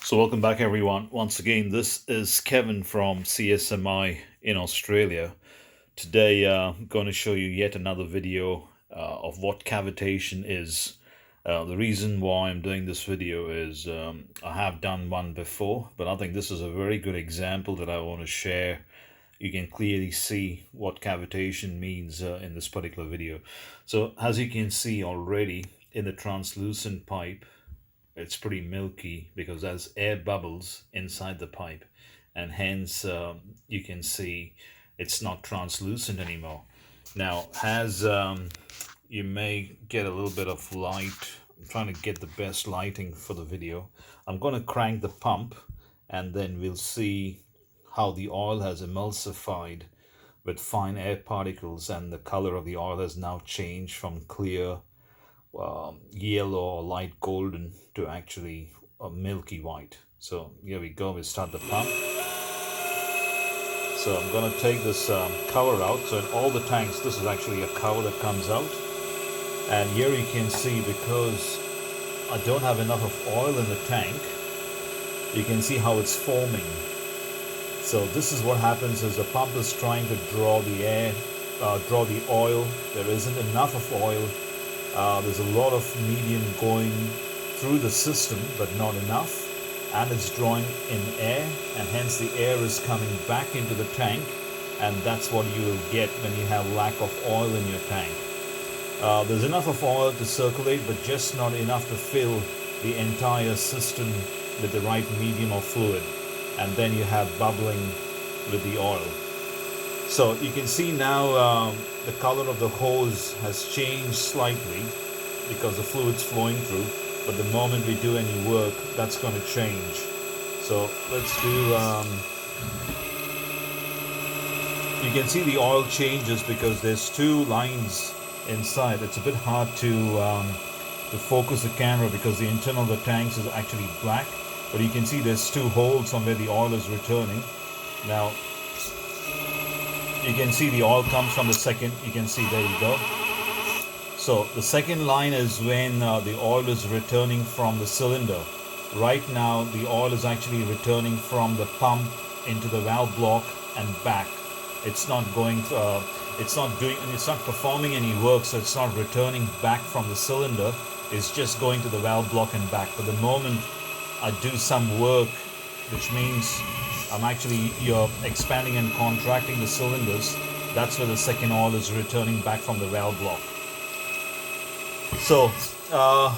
So welcome back everyone. Once again, this is Kevin from CSMI in Australia. Today I'm going to show you yet another video of what cavitation is. The reason why I'm doing this video is I have done one before, but I think this is a very good example that I want to share. You can clearly see what cavitation means in this particular video. So as you can see already in the translucent pipe, it's pretty milky because there's air bubbles inside the pipe, and hence you can see it's not translucent anymore. Now as you may get a little bit of light, I'm trying to get the best lighting for the video. I'm going to crank the pump and then we'll see how the oil has emulsified with fine air particles, and the color of the oil has now changed from clear yellow or light golden to actually a milky white. So here we go, we start the pump. So I'm going to take this cover out. So in all the tanks, this is actually a cover that comes out, and here you can see, because I don't have enough of oil in the tank, you can see how it's forming. So this is what happens is the pump is trying to draw the air, draw the oil. There isn't enough of oil. There's a lot of medium going through the system, but not enough, and it's drawing in air, and hence the air is coming back into the tank, and that's what you will get when you have lack of oil in your tank. There's enough of oil to circulate, but just not enough to fill the entire system with the right medium of fluid, and then you have bubbling with the oil. So you can see now the color of the hose has changed slightly because the fluid's flowing through, but the moment we do any work, that's going to change. So let's do, you can see the oil changes because there's two lines inside. It's a bit hard to focus the camera because the internal of the tanks is actually black, but you can see there's two holes on where the oil is returning. Now you can see the oil comes from the second, you can see, there you go. So the second line is when the oil is returning from the cylinder. Right now the oil is actually returning from the pump into the valve block and back. It's not going to, it's not performing any work, so it's not returning back from the cylinder. It's just going to the valve block and back. But the moment I do some work, which means you're expanding and contracting the cylinders, that's where the second oil is returning back from the valve block. So I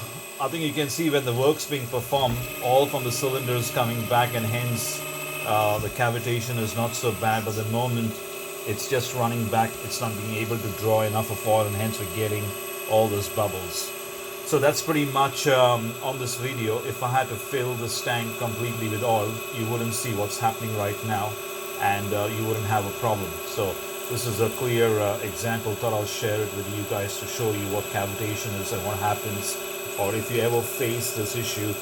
think you can see when the work's being performed, all from the cylinders coming back, and hence the cavitation is not so bad. But the moment it's just running back, it's not being able to draw enough of oil, and hence we're getting all those bubbles. So that's pretty much on this video. If I had to fill this tank completely with oil, you wouldn't see what's happening right now, and you wouldn't have a problem. So this is a clear example. Thought I'll share it with you guys to show you what cavitation is and what happens. Or if you ever face this issue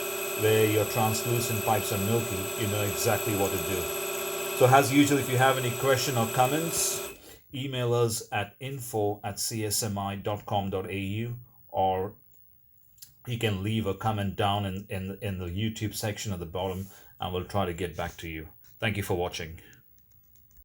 where your translucent pipes are milky, you know exactly what to do. So as usual, if you have any question or comments, email us at info@csmi.com.au, or you can leave a comment down in the YouTube section at the bottom, and we'll try to get back to you. Thank you for watching.